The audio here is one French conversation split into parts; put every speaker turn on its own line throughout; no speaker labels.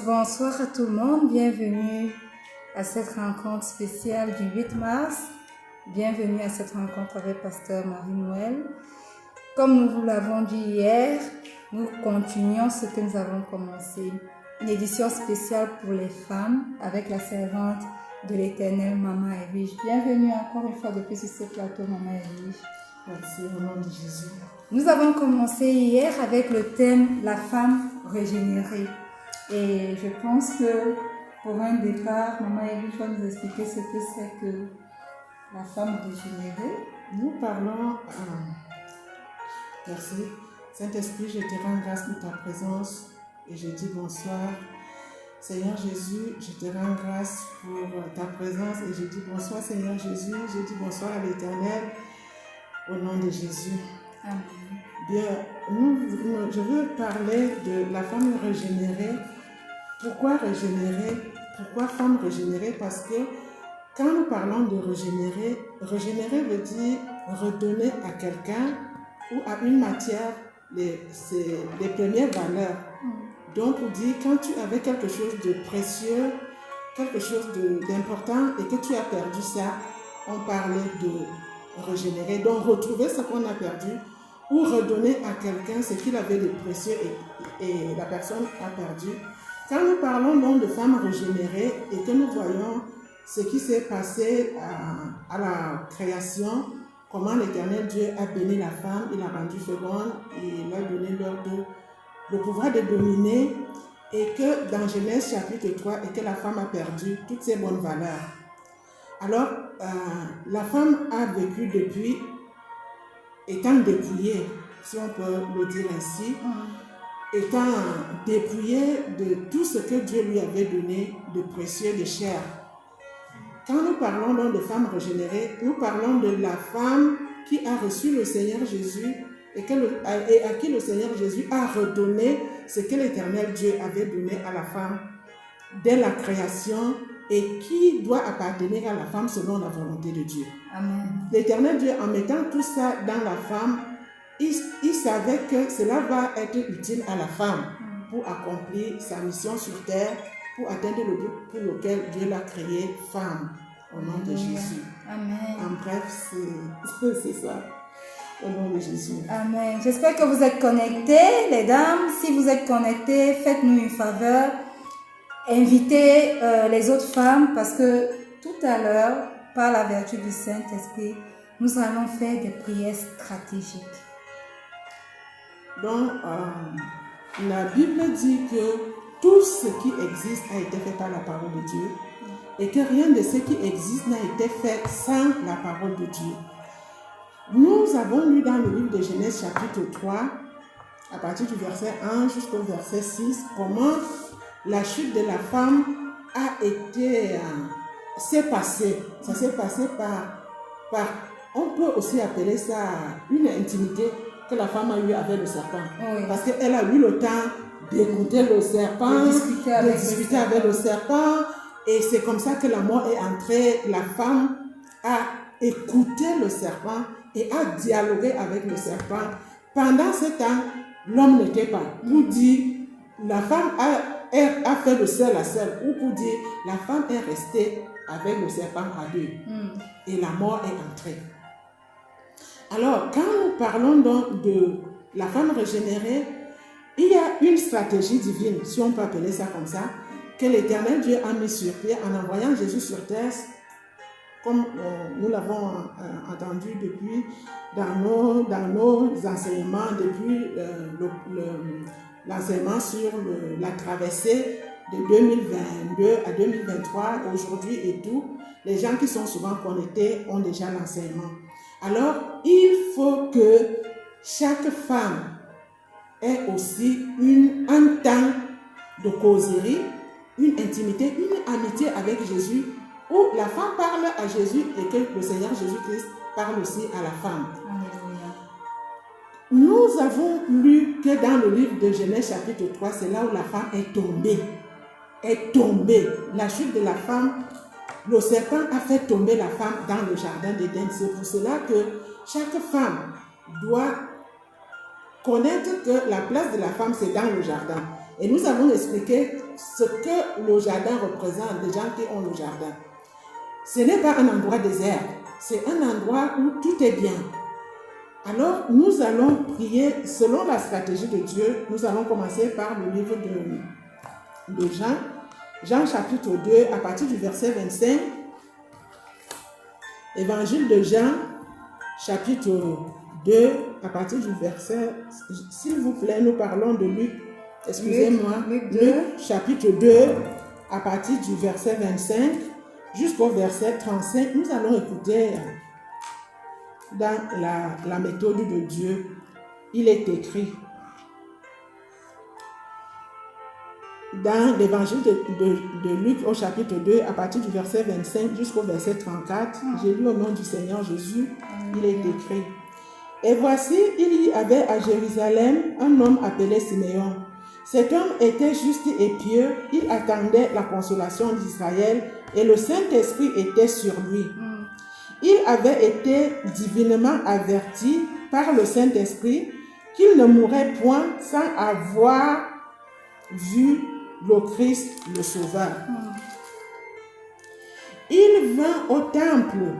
Bonsoir à tout le monde, bienvenue à cette rencontre spéciale du 8 mars. Bienvenue à cette rencontre avec Pasteur Marie-Noël. Comme nous vous l'avons dit hier, nous continuons ce que nous avons commencé. Une édition spéciale pour les femmes avec la servante de l'Éternel, Maman Edwige. Bienvenue encore une fois depuis sur ce plateau, Maman Edwige.
Merci au nom de Jésus.
Nous avons commencé hier avec le thème « La femme régénérée ». Et je pense que pour un départ, Maman Edwige va nous expliquer ce que c'est que la femme régénérée.
Nous parlons... Merci. Saint-Esprit, je te rends grâce pour ta présence et je dis bonsoir. Seigneur Jésus, je te rends grâce pour ta présence et je dis bonsoir Seigneur Jésus. Je dis bonsoir à l'Éternel au nom de Jésus.
Amen.
Bien, je veux parler de la femme régénérée. Pourquoi régénérer? Pourquoi femme régénérée? Parce que quand nous parlons de régénérer, régénérer veut dire redonner à quelqu'un ou à une matière les premières valeurs. Donc, on dit, quand tu avais quelque chose de précieux, quelque chose d'important et que tu as perdu ça, on parlait de régénérer. Donc, retrouver ce qu'on a perdu ou redonner à quelqu'un ce qu'il avait de précieux et la personne a perdu. Quand nous parlons donc de femmes régénérées et que nous voyons ce qui s'est passé à la création, comment l'Éternel Dieu a béni la femme, il a rendu féconde, il a donné le pouvoir de dominer, et que dans Genèse chapitre 3, et que la femme a perdu toutes ses bonnes valeurs. Alors, la femme a vécu depuis étant dépouillée, si on peut le dire ainsi, étant dépouillée de tout ce que Dieu lui avait donné de précieux, de cher. Quand nous parlons donc de femmes régénérées, nous parlons de la femme qui a reçu le Seigneur Jésus et à qui le Seigneur Jésus a redonné ce que l'Éternel Dieu avait donné à la femme dès la création et qui doit appartenir à la femme selon la volonté de Dieu.
Amen.
L'Éternel Dieu, en mettant tout ça dans la femme, il savait que cela va être utile à la femme pour accomplir sa mission sur terre, pour atteindre le but pour lequel Dieu l'a créée femme, au nom de Jésus.
Amen.
En bref, c'est ça, au nom de Jésus.
Amen. J'espère que vous êtes connectés, les dames. Si vous êtes connectés, faites-nous une faveur. Invitez les autres femmes parce que tout à l'heure, par la vertu du Saint-Esprit, nous allons faire des prières stratégiques.
Donc, la Bible dit que tout ce qui existe a été fait par la parole de Dieu et que rien de ce qui existe n'a été fait sans la parole de Dieu. Nous avons lu dans le livre de Genèse chapitre 3, à partir du verset 1 jusqu'au verset 6, comment la chute de la femme s'est passée. Ça s'est passé par, on peut aussi appeler ça une intimité que la femme a eue avec le serpent.
Oui.
Parce qu'elle a eu le temps d'écouter le serpent, de discuter avec le serpent. Et c'est comme ça que la mort est entrée. La femme a écouté le serpent et a dialogué avec le serpent. Pendant ce temps, l'homme n'était pas. Pour dire, la femme a fait le seul à seul. Ou pour dire, la femme est restée avec le serpent à deux. Et la mort est entrée. Alors, quand nous parlons donc de la femme régénérée, il y a une stratégie divine, si on peut appeler ça comme ça, que l'Éternel Dieu a mis sur pied en envoyant Jésus sur terre, comme nous l'avons entendu depuis dans nos enseignements, depuis l'enseignement sur la traversée de 2022 à 2023, aujourd'hui et tout. Les gens qui sont souvent connectés ont déjà l'enseignement. Alors, il faut que chaque femme ait aussi un temps de causerie, une intimité, une amitié avec Jésus, où la femme parle à Jésus et que le Seigneur Jésus-Christ parle aussi à la femme.
Alléluia.
Nous avons lu que dans le livre de Genèse chapitre 3, c'est là où la femme est tombée. Est tombée. La chute de la femme, le serpent a fait tomber la femme dans le jardin d'Éden. C'est pour cela que chaque femme doit connaître que la place de la femme, c'est dans le jardin. Et nous avons expliqué ce que le jardin représente, des gens qui ont le jardin. Ce n'est pas un endroit désert, c'est un endroit où tout est bien. Alors, nous allons prier selon la stratégie de Dieu. Nous allons commencer par le livre de Jean. Jean chapitre 2, à partir du verset 25. Évangile de Jean, chapitre 2, à partir du verset... S'il vous plaît, nous parlons de Luc. Excusez-moi. Luc, chapitre 2, à partir du verset 25 jusqu'au verset 35. Nous allons écouter dans la méthode de Dieu. Il est écrit dans l'évangile de Luc au chapitre 2, à partir du verset 25 jusqu'au verset 34. J'ai lu au nom du Seigneur Jésus. Il est écrit. Et voici, il y avait à Jérusalem un homme appelé Siméon. Cet homme était juste et pieux. Il attendait la consolation d'Israël et le Saint-Esprit était sur lui. Il avait été divinement averti par le Saint-Esprit qu'il ne mourrait point sans avoir vu le Christ, le Sauveur. Il vint au temple,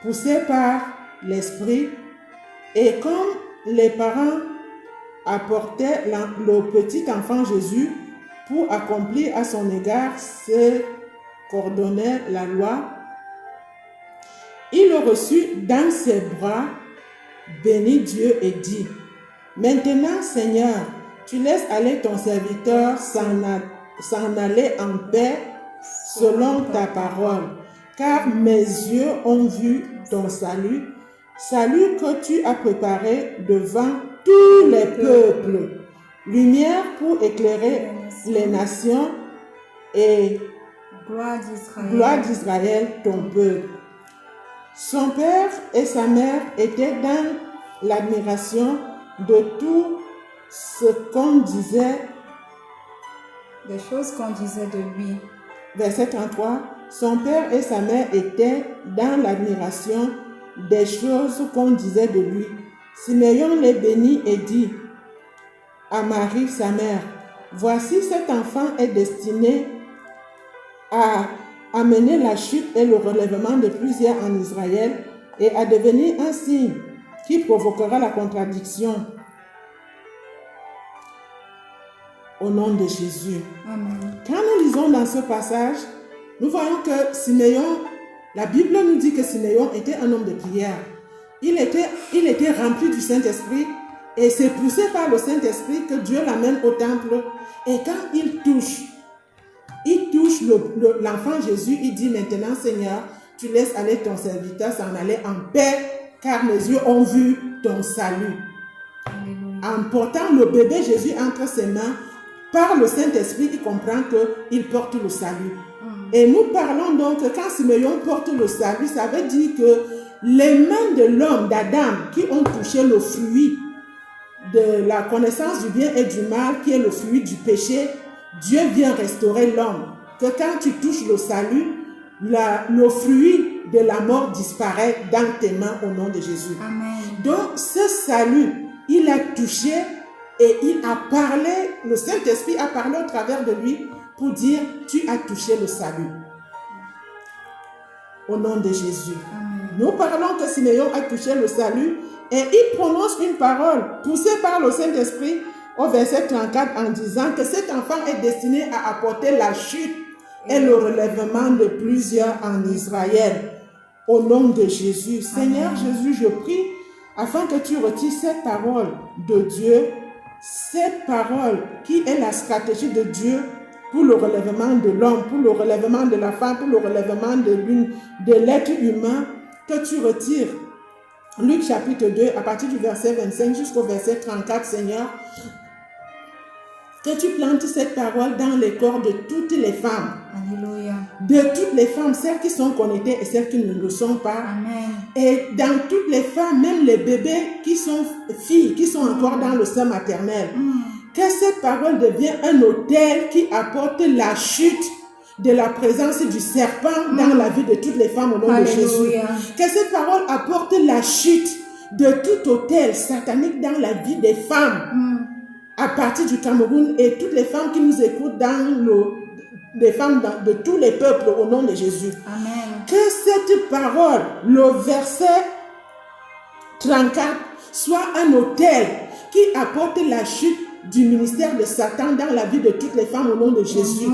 poussé par l'Esprit, et comme les parents apportaient le petit enfant Jésus pour accomplir à son égard ce qu'ordonnait la loi, il le reçut dans ses bras, bénit Dieu et dit: Maintenant, Seigneur, tu laisses aller ton serviteur s'en aller en paix selon ta parole, car mes yeux ont vu ton salut, salut que tu as préparé devant tous les peuples, lumière pour éclairer les nations et gloire d'Israël, ton peuple. Son père et sa mère étaient dans l'admiration de tout ce qu'on disait,
des choses qu'on disait de lui.
Verset 33. Son père et sa mère étaient dans l'admiration des choses qu'on disait de lui. Siméon les bénit et dit à Marie, sa mère: Voici, cet enfant est destiné à amener la chute et le relèvement de plusieurs en Israël et à devenir un signe qui provoquera la contradiction. Au nom de Jésus.
Amen.
Quand nous lisons dans ce passage, nous voyons que Siméon, la Bible nous dit que Siméon était un homme de prière. Il était rempli du Saint-Esprit et c'est poussé par le Saint-Esprit que Dieu l'amène au temple. Et quand il touche l'enfant Jésus, il dit: Maintenant, Seigneur, tu laisses aller ton serviteur s'en aller en paix, car mes yeux ont vu ton salut. En portant le bébé Jésus entre ses mains, par le Saint-Esprit, il comprend qu'il porte le salut. Et nous parlons donc que quand Siméon porte le salut, ça veut dire que les mains de l'homme, d'Adam, qui ont touché le fruit de la connaissance du bien et du mal, qui est le fruit du péché, Dieu vient restaurer l'homme. Que quand tu touches le salut, le fruit de la mort disparaît dans tes mains au nom de Jésus.
Amen.
Donc ce salut, il a touché et il a parlé, le Saint-Esprit a parlé au travers de lui pour dire: tu as touché le salut. Au nom de Jésus.
Amen.
Nous parlons que Siméon a touché le salut et il prononce une parole poussée par le Saint-Esprit au verset 34 en disant que cet enfant est destiné à apporter la chute et le relèvement de plusieurs en Israël. Au nom de Jésus. Seigneur Jésus, je prie afin que tu retires cette parole de Dieu, cette parole qui est la stratégie de Dieu pour le relèvement de l'homme, pour le relèvement de la femme, pour le relèvement de l'être humain, que tu retires. Luc chapitre 2, à partir du verset 25 jusqu'au verset 34, Seigneur, que tu plantes cette parole dans les corps de toutes les femmes.
Alléluia.
De toutes les femmes, celles qui sont connectées et celles qui ne le sont pas.
Amen.
Et dans toutes les femmes, même les bébés qui sont filles, qui sont encore dans le sein maternel. Que cette parole devienne un autel qui apporte la chute de la présence du serpent dans la vie de toutes les femmes au nom de Jésus. Que cette parole apporte la chute de tout autel satanique dans la vie des femmes. à partir du Cameroun et toutes les femmes qui nous écoutent les femmes de tous les peuples au nom de Jésus.
Amen.
Que cette parole, le verset 34, soit un autel qui apporte la chute du ministère de Satan dans la vie de toutes les femmes au nom de Jésus.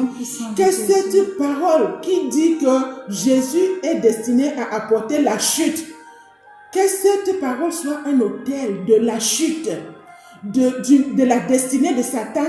Que cette parole qui dit que Jésus est destiné à apporter la chute, que cette parole soit un autel de la chute, de la destinée de Satan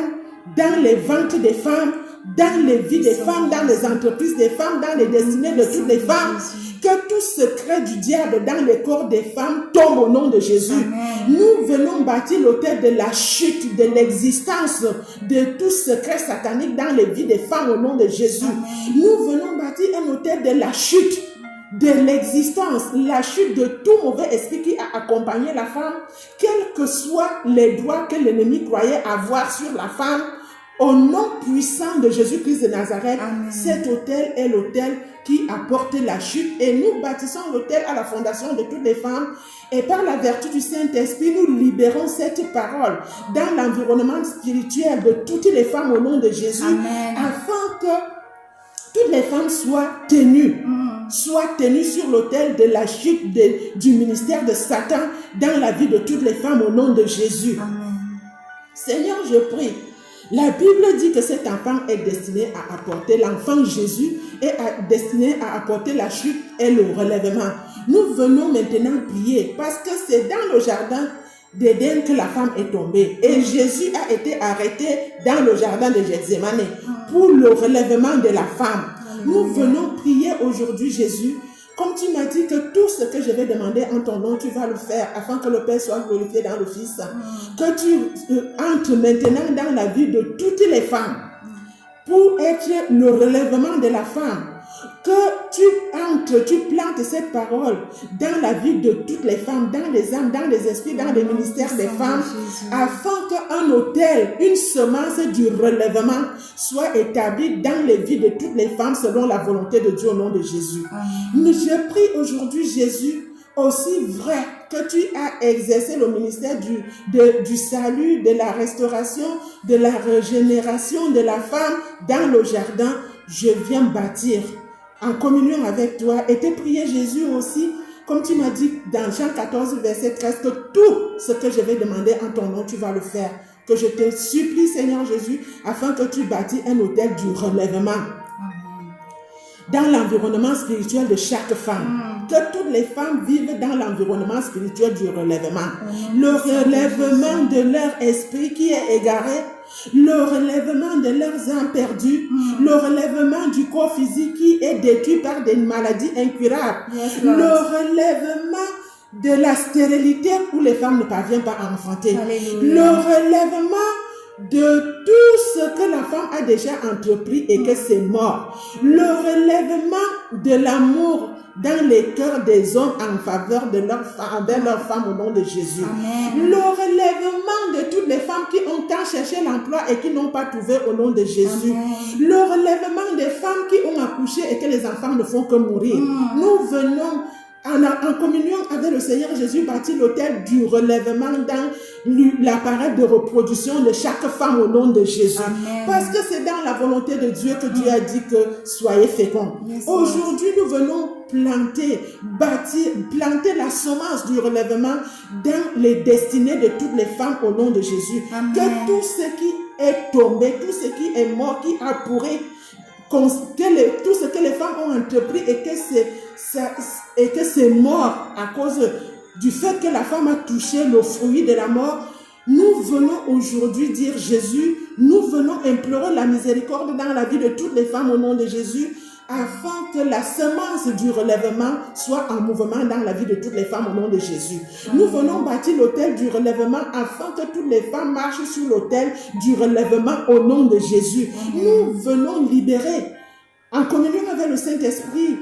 dans les ventres des femmes, dans les vies des femmes, dans les entreprises des femmes, dans les destinées de toutes les femmes. Que tout secret du diable dans les corps des femmes tombe au nom de Jésus.
Amen.
Nous venons bâtir l'autel de la chute, de l'existence de tout secret satanique dans les vies des femmes au nom de Jésus.
Amen.
Nous venons bâtir un autel de la chute, de l'existence, la chute de tout mauvais esprit qui a accompagné la femme, quels que soient les droits que l'ennemi croyait avoir sur la femme. Au nom puissant de Jésus-Christ de Nazareth,
Amen.
cet autel est l'autel qui apporte la chute et nous bâtissons l'autel à la fondation de toutes les femmes et par la vertu du Saint-Esprit, nous libérons cette parole dans l'environnement spirituel de toutes les femmes au nom de Jésus.
Amen.
Afin que toutes les femmes soient tenues sur l'autel de la chute du ministère de Satan dans la vie de toutes les femmes au nom de Jésus.
Amen.
Seigneur, je prie. La Bible dit que cet enfant est destiné à apporter, l'enfant Jésus est destiné à apporter la chute et le relèvement. Nous venons maintenant prier parce que c'est dans le jardin d'Éden que la femme est tombée. Et Jésus a été arrêté dans le jardin de Gethsémani pour le relèvement de la femme. Nous venons prier aujourd'hui, Jésus. Comme tu m'as dit que tout ce que je vais demander en ton nom, tu vas le faire afin que le Père soit glorifié dans le Fils. Que tu entres maintenant dans la vie de toutes les femmes pour être le relèvement de la femme. Que tu entres, tu plantes cette parole dans la vie de toutes les femmes, dans les âmes, dans les esprits, dans les ministères des femmes, afin qu'un autel, une semence du relèvement soit établi dans les vies de toutes les femmes selon la volonté de Dieu au nom de Jésus. Mais je prie aujourd'hui, Jésus, aussi vrai que tu as exercé le ministère du salut, de la restauration, de la régénération de la femme dans le jardin, je viens bâtir en communion avec toi et te prier, Jésus, aussi, comme tu m'as dit dans Jean 14, verset 13, que tout ce que je vais demander en ton nom, tu vas le faire. Que je te supplie, Seigneur Jésus, afin que tu bâtis un autel du relèvement dans l'environnement spirituel de chaque femme. Que toutes les femmes vivent dans l'environnement spirituel du relèvement. Le relèvement de leur esprit qui est égaré, le relèvement de leurs âmes perdues, le relèvement du corps physique qui est détruit par des maladies incurables, le relèvement de la stérilité où les femmes ne parviennent pas à enfanter, le relèvement de tout ce que la femme a déjà entrepris et que c'est mort, le relèvement de l'amour dans les cœurs des hommes en faveur de leur femme au nom de Jésus.
Amen.
Le relèvement de toutes les femmes qui ont tant cherché l'emploi et qui n'ont pas trouvé au nom de Jésus.
Amen.
Le relèvement des femmes qui ont accouché et que les enfants ne font que mourir. Nous venons en communion avec le Seigneur Jésus bâtir l'autel du relèvement dans l'appareil de reproduction de chaque femme au nom de Jésus.
Amen.
Parce que c'est dans la volonté de Dieu que Dieu a dit que soyez féconds.
Yes,
aujourd'hui, nous venons planter la semence du relèvement dans les destinées de toutes les femmes au nom de Jésus.
Amen.
Que tout ce qui est tombé, tout ce qui est mort, qui a pourri, tout ce que les femmes ont entrepris et que c'est mort à cause du fait que la femme a touché le fruit de la mort, nous venons aujourd'hui dire Jésus, nous venons implorer la miséricorde dans la vie de toutes les femmes au nom de Jésus, afin que la semence du relèvement soit en mouvement dans la vie de toutes les femmes au nom de Jésus. Nous venons bâtir l'autel du relèvement afin que toutes les femmes marchent sur l'autel du relèvement au nom de Jésus. Nous venons libérer, en communion avec le Saint-Esprit,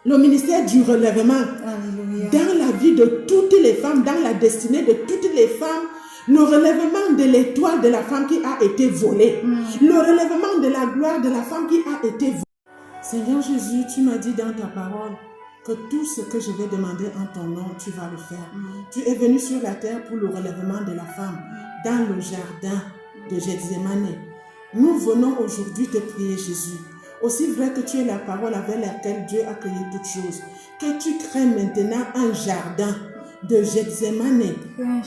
le ministère du relèvement.
Alléluia.
Dans la vie de toutes les femmes, dans la destinée de toutes les femmes, le relèvement de l'étoile de la femme qui a été volée, le relèvement de la gloire de la femme qui a été volée. Seigneur Jésus, tu m'as dit dans ta parole que tout ce que je vais demander en ton nom, tu vas le faire. Tu es venu sur la terre pour le relèvement de la femme. dans le jardin de Gethsémane. Nous venons aujourd'hui te prier, Jésus. Aussi vrai que tu es la parole avec laquelle Dieu a créé toutes choses, que tu crées maintenant un jardin de Gethsémane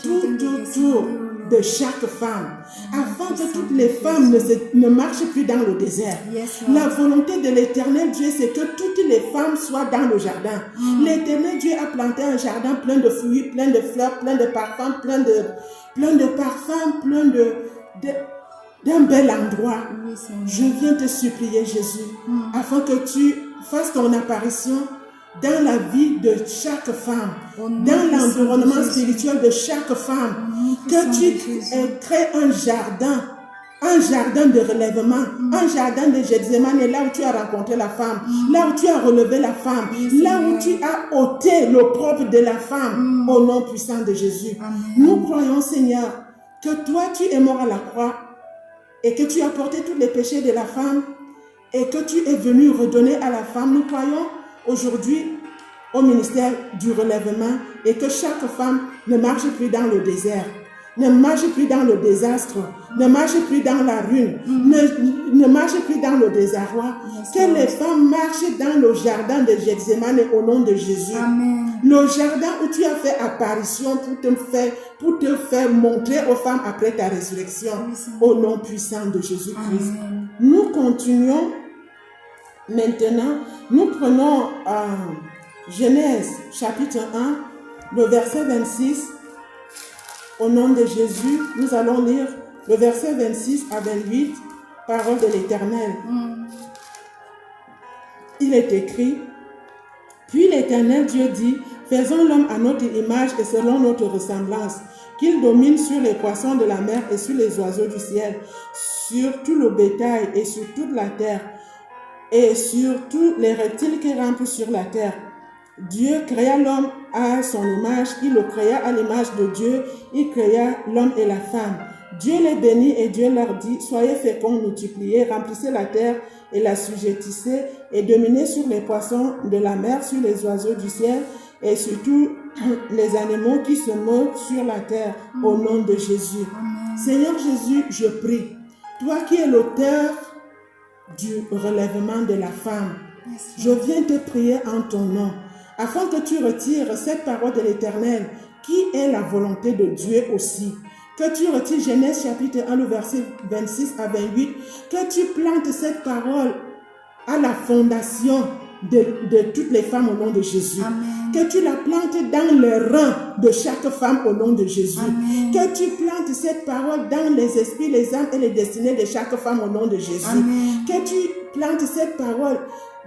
tout autour de chaque femme, afin que toutes les femmes ne marchent plus dans le désert. La volonté de l'Éternel Dieu, c'est que toutes les femmes soient dans le jardin. L'Éternel Dieu a planté un jardin plein de fruits, plein de fleurs, plein de parfums, plein de parfums, plein d'un bel endroit. Je viens te supplier, Jésus, afin que tu fasses ton apparition dans la vie de chaque femme, dans l'environnement spirituel de chaque femme, que tu crées un jardin de relèvement, un jardin de Gethsémane, là où tu as rencontré la femme, là où tu as relevé la femme, là où tu as ôté l'opprobre de la femme, au nom puissant de Jésus. Nous croyons, Seigneur, que toi tu es mort à la croix et que tu as porté tous les péchés de la femme et que tu es venu redonner à la femme. Nous croyons aujourd'hui au ministère du relèvement et que chaque femme ne marche plus dans le désert, ne marche plus dans le désastre, ne marche plus dans la ruine, ne marche plus dans le désarroi. Que les femmes marchent dans le jardin de Gethsémane au nom de Jésus.
Amen.
Le jardin où tu as fait apparition pour te faire montrer aux femmes après ta résurrection, au nom puissant de Jésus-Christ. Nous continuons maintenant, nous prenons Genèse chapitre 1, le verset 26. Au nom de Jésus, nous allons lire le verset 26 à 28, parole de l'Éternel. Il est écrit: Puis l'Éternel Dieu dit, faisons l'homme à notre image et selon notre ressemblance, qu'il domine sur les poissons de la mer et sur les oiseaux du ciel, sur tout le bétail et sur toute la terre, et sur tous les reptiles qui rampent sur la terre. Dieu créa l'homme à son image, il le créa à l'image de Dieu, il créa l'homme et la femme. Dieu les bénit et Dieu leur dit, soyez féconds, multipliez, remplissez la terre et la sujettissez et dominez sur les poissons de la mer, sur les oiseaux du ciel et sur tous les animaux qui se meuvent sur la terre, au nom de Jésus. Amen. Seigneur Jésus, je prie, toi qui es l'auteur du relèvement de la femme, je viens te prier en ton nom, afin que tu retires cette parole de l'Éternel, qui est la volonté de Dieu aussi. Que tu retires Genèse chapitre 1, le verset 26 à 28, que tu plantes cette parole à la fondation de toutes les femmes au nom de Jésus. Amen. Que tu la plantes dans les reins de chaque femme au nom de Jésus. Amen. Que tu plantes cette parole dans les esprits, les âmes et les destinées de chaque femme au nom de Jésus. Amen. Que tu plantes cette parole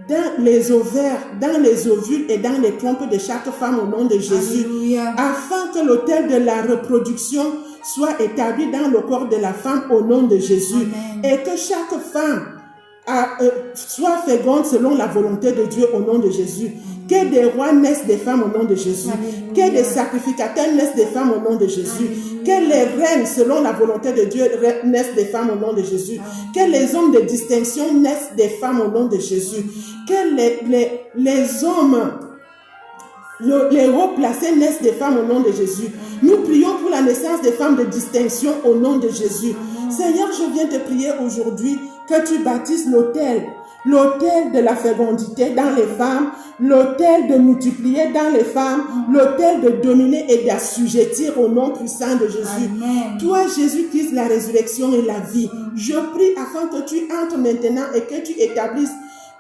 dans les ovaires, dans les ovules et dans les trompes de chaque femme au nom de Jésus. Alléluia. Afin que l'autel de la reproduction soit établi dans le corps de la femme au nom de Jésus. Amen. Et que chaque femme soit féconde selon la volonté de Dieu au nom de Jésus. Que des rois naissent des femmes au nom de Jésus. Alléluia. Que des sacrificateurs naissent des femmes au nom de Jésus. Alléluia. Que les reines selon la volonté de Dieu naissent des femmes au nom de Jésus. Alléluia. Que les hommes de distinction naissent des femmes au nom de Jésus. Que les hommes, les hauts placés naissent des femmes au nom de Jésus. Nous prions pour la naissance des femmes de distinction au nom de Jésus. Seigneur, je viens te prier aujourd'hui que tu bâtisses l'autel de la fécondité dans les femmes, l'autel de multiplier dans les femmes, l'autel de dominer et d'assujettir au nom puissant de Jésus. Amen. Toi, Jésus-Christ, la résurrection et la vie, je prie afin que tu entres maintenant et que tu établisses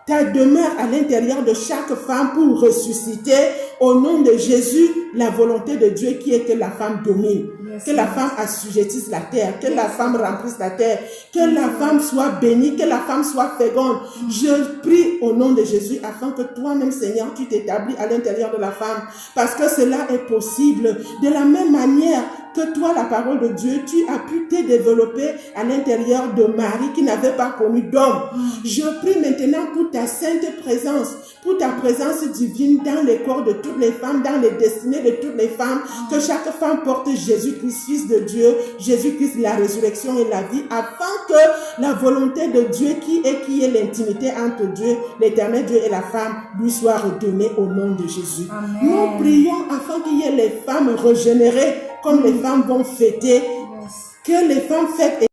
ta demeure à l'intérieur de chaque femme pour ressusciter au nom de Jésus la volonté de Dieu qui est que la femme domine, que la femme assujettisse la terre, que la femme remplisse la terre, que la femme soit bénie, que la femme soit féconde. Je prie au nom de Jésus afin que toi-même, Seigneur, tu t'établis à l'intérieur de la femme parce que cela est possible. De la même manière que toi, la parole de Dieu, tu as pu te développer à l'intérieur de Marie qui n'avait pas connu d'homme. Je prie maintenant pour ta sainte présence, pour ta présence divine dans les corps de toutes les femmes, dans les destinées de toutes les femmes, que chaque femme porte Jésus-Christ, Fils de Dieu, Jésus-Christ, la résurrection et la vie, afin que la volonté de Dieu qui est l'intimité entre Dieu, l'éternel Dieu et la femme, lui soit redonnée au nom de Jésus. Amen. Nous prions afin qu'il y ait les femmes régénérées, comme les femmes vont fêter Que les femmes fêtent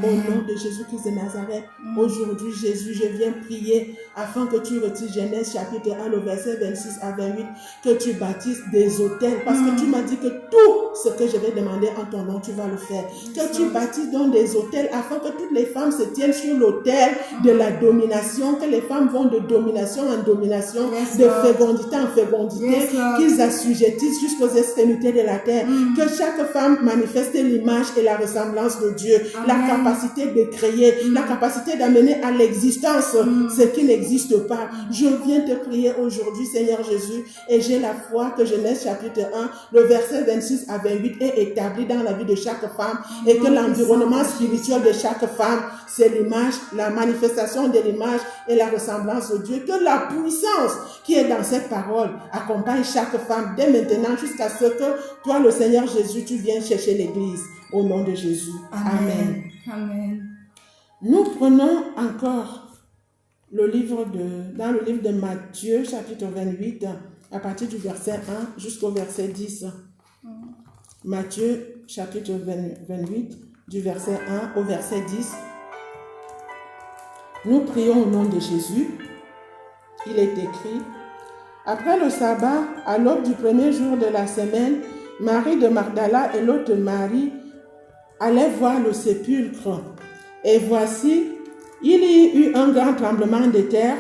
au
Amen.
nom de Jésus-Christ de Nazareth. Aujourd'hui, Jésus, je viens prier afin que tu retires Genèse chapitre 1, le verset 26 à 28, que tu bâtisses des autels. Parce que tu m'as dit que tout ce que je vais demander en ton nom, tu vas le faire. Que tu bâtisses donc des autels afin que toutes les femmes se tiennent sur l'autel de la domination, que les femmes vont de domination en domination, de fécondité en fécondité, qu'ils assujettissent jusqu'aux extrémités de la terre. Que chaque femme manifeste l'image et la ressemblance de Dieu. La capacité de créer, la capacité d'amener à l'existence ce qui n'existe pas. Je viens te prier aujourd'hui, Seigneur Jésus, et j'ai la foi que Genèse chapitre 1, le verset 26 à 28 est établi dans la vie de chaque femme et que l'environnement spirituel de chaque femme, c'est l'image, la manifestation de l'image et la ressemblance de Dieu. Que la puissance qui est dans cette parole accompagne chaque femme dès maintenant jusqu'à ce que toi, le Seigneur Jésus, tu viennes chercher l'Église. Au nom de Jésus. Amen.
Amen.
Nous prenons encore dans le livre de Matthieu, chapitre 28, à partir du verset 1 jusqu'au verset 10. Matthieu, chapitre 28, du verset 1 au verset 10. Nous prions au nom de Jésus. Il est écrit: après le sabbat, à l'aube du premier jour de la semaine, Marie de Magdala et l'autre Marie allaient voir le sépulcre. Et voici, il y eut un grand tremblement de terre,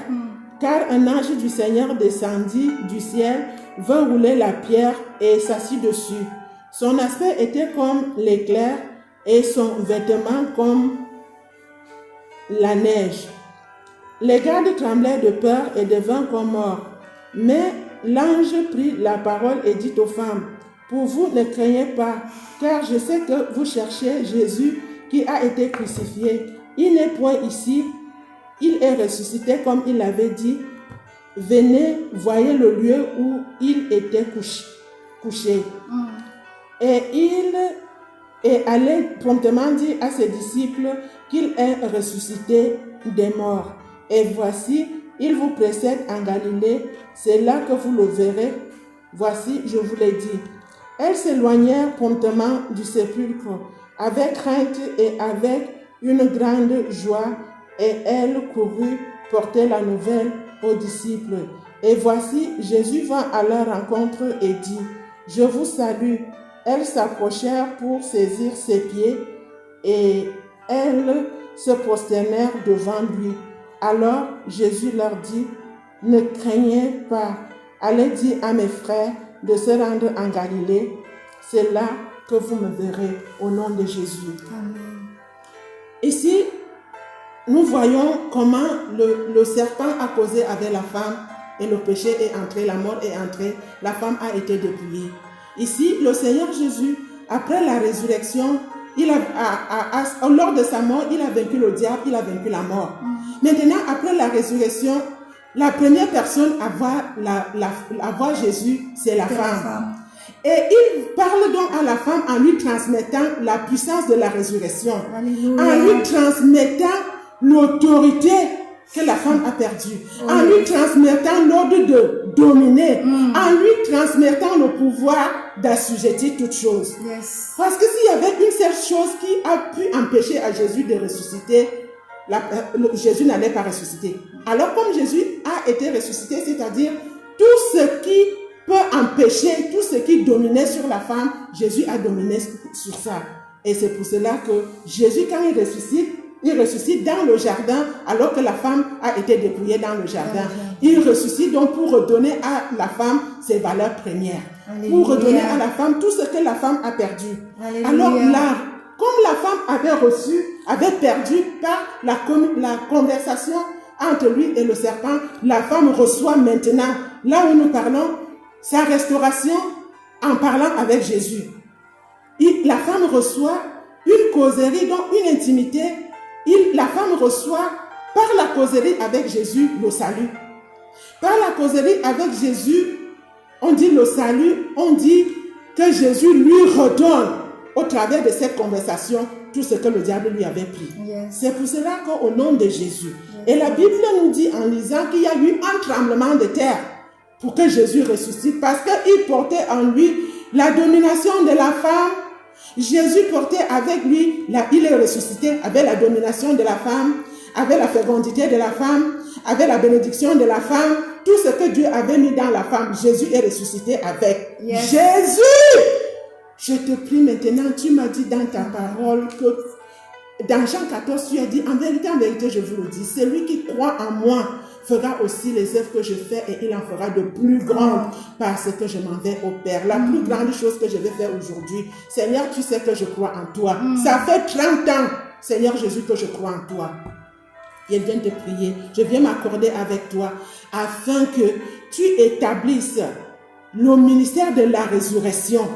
car un ange du Seigneur descendit du ciel, vint rouler la pierre et s'assit dessus. Son aspect était comme l'éclair et son vêtement comme la neige. Les gardes tremblaient de peur et devinrent comme morts. Mais l'ange prit la parole et dit aux femmes: pour vous, ne craignez pas, car je sais que vous cherchez Jésus qui a été crucifié. Il n'est point ici, il est ressuscité comme il l'avait dit. Venez, voyez le lieu où il était couché. Et il est allé promptement dire à ses disciples qu'il est ressuscité des morts. Et voici, il vous précède en Galilée, c'est là que vous le verrez. Voici, je vous l'ai dit. Elles s'éloignèrent promptement du sépulcre, avec crainte et avec une grande joie, et elles coururent porter la nouvelle aux disciples. Et voici, Jésus vint à leur rencontre et dit: je vous salue. Elles s'approchèrent pour saisir ses pieds, et elles se prosternèrent devant lui. Alors Jésus leur dit: ne craignez pas, allez dire à mes frères de se rendre en Galilée, c'est là que vous me verrez, au nom de Jésus.
Amen.
Ici, nous voyons comment le serpent a causé avec la femme et le péché est entré, la mort est entrée, la femme a été dépouillée. Ici, le Seigneur Jésus, après la résurrection, lors de sa mort, il a vaincu le diable, il a vaincu la mort. Maintenant, après la résurrection, la première personne à voir Jésus, c'est la femme. Et il parle donc à la femme en lui transmettant la puissance de la résurrection. Alléluia. En lui transmettant l'autorité que la femme a perdue. Oui. En lui transmettant l'ordre de dominer. En lui transmettant le pouvoir d'assujettir toutes choses. Yes. Parce que s'il y avait une seule chose qui a pu empêcher à Jésus de ressusciter, Jésus n'allait pas ressusciter. Alors comme Jésus a été ressuscité, c'est-à-dire tout ce qui peut empêcher, tout ce qui dominait sur la femme, Jésus a dominé sur ça. Et c'est pour cela que Jésus, quand il ressuscite dans le jardin, alors que la femme a été dépouillée dans le jardin. Il ressuscite donc pour redonner à la femme ses valeurs premières. Alléluia. Pour redonner à la femme tout ce que la femme a perdu. Alléluia. Alors là, comme la femme avait perdu par la conversation entre lui et le serpent, la femme reçoit maintenant, là où nous parlons, sa restauration en parlant avec Jésus. La femme reçoit une causerie, donc une intimité. La femme reçoit par la causerie avec Jésus le salut. Par la causerie avec Jésus, on dit le salut, on dit que Jésus lui redonne au travers de cette conversation tout ce que le diable lui avait pris. Yes. C'est pour cela qu'au nom de Jésus. Yes. Et la Bible nous dit en lisant qu'il y a eu un tremblement de terre pour que Jésus ressuscite, parce qu'il portait en lui la domination de la femme, Jésus portait avec lui, il est ressuscité avec la domination de la femme, avec la fécondité de la femme, avec la bénédiction de la femme, tout ce que Dieu avait mis dans la femme, Jésus est ressuscité avec.
Yes.
Jésus! Je te prie maintenant, tu m'as dit dans ta parole que dans Jean 14, tu as dit, en vérité, je vous le dis, celui qui croit en moi fera aussi les œuvres que je fais et il en fera de plus grandes parce que je m'en vais au Père. La plus grande chose que je vais faire aujourd'hui, Seigneur, tu sais que je crois en toi. Ça fait 30 ans, Seigneur Jésus, que je crois en toi. Je viens te prier, je viens m'accorder avec toi afin que tu établisses le ministère de la résurrection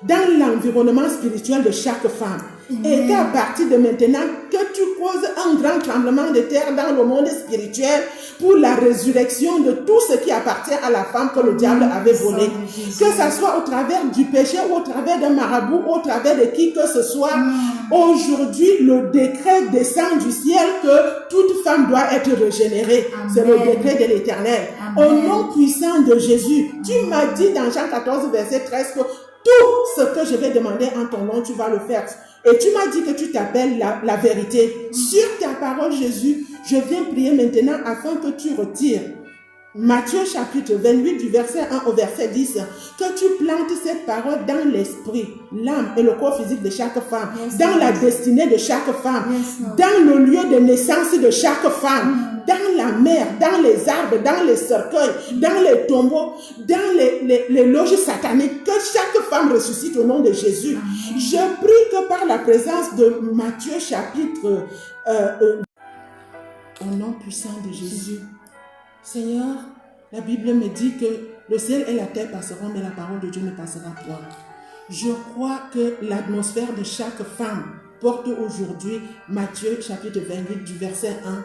dans l'environnement spirituel de chaque femme. Et qu'à partir de maintenant, que tu causes un grand tremblement de terre dans le monde spirituel pour la résurrection de tout ce qui appartient à la femme que le diable avait volé. Que ça soit au travers du péché ou au travers d'un marabout ou au travers de qui que ce soit. Aujourd'hui, le décret descend du ciel que toute femme doit être régénérée. C'est le décret de l'Éternel. Au nom puissant de Jésus, tu m'as dit dans Jean 14, verset 13 que tout ce que je vais demander en ton nom, tu vas le faire. Et tu m'as dit que tu t'appelles la vérité. Sur ta parole, Jésus, je viens prier maintenant afin que tu retires Matthieu chapitre 28 du verset 1 au verset 10, que tu plantes cette parole dans l'esprit, l'âme et le corps physique de chaque femme, dans la destinée de chaque femme, dans le lieu de naissance de chaque femme, dans la mer, dans les arbres, dans les cercueils, dans les tombeaux, dans les loges sataniques, que chaque femme ressuscite au nom de Jésus. Je prie que par la présence de Matthieu chapitre au nom puissant de Jésus. Seigneur, la Bible me dit que le ciel et la terre passeront, mais la parole de Dieu ne passera point. Je crois que l'atmosphère de chaque femme porte aujourd'hui Matthieu chapitre 28 du verset 1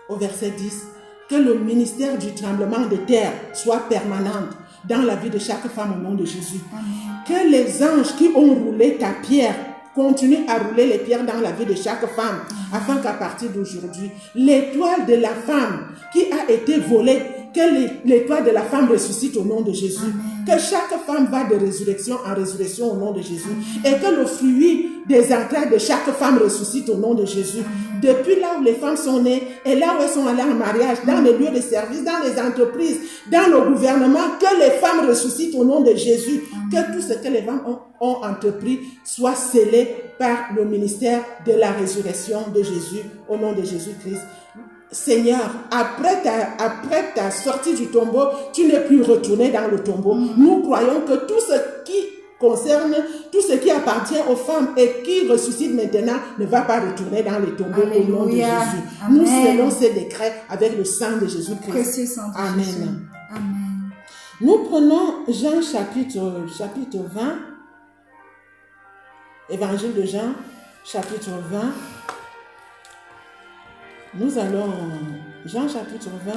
au verset 10. Que le ministère du tremblement de terre soit permanent dans la vie de chaque femme au nom de Jésus. Amen. Que les anges qui ont roulé ta pierre continue à rouler les pierres dans la vie de chaque femme, afin qu'à partir d'aujourd'hui, l'étoile de la femme qui a été volée, que l'étoile de la femme ressuscite au nom de Jésus. Amen. Que chaque femme va de résurrection en résurrection au nom de Jésus. Amen. Et que le fruit des entrailles de chaque femme ressuscite au nom de Jésus. Amen. Depuis là où les femmes sont nées et là où elles sont allées en mariage, dans les lieux de service, dans les entreprises, dans le gouvernement, que les femmes ressuscitent au nom de Jésus. Amen. Que tout ce que les femmes ont entrepris soit scellé par le ministère de la résurrection de Jésus au nom de Jésus-Christ. Seigneur, après ta sortie du tombeau, tu n'es plus retourné dans le tombeau. Nous croyons que tout ce qui concerne, tout ce qui appartient aux femmes et qui ressuscite maintenant ne va pas retourner dans les tombeaux. Alléluia. Au nom de Jésus. Amen. Nous scellons ces décrets avec le sang de Jésus-Christ. Amen.
Amen.
Nous prenons Jean chapitre 20, Évangile de Jean chapitre 20. Nous allons, Jean chapitre 20,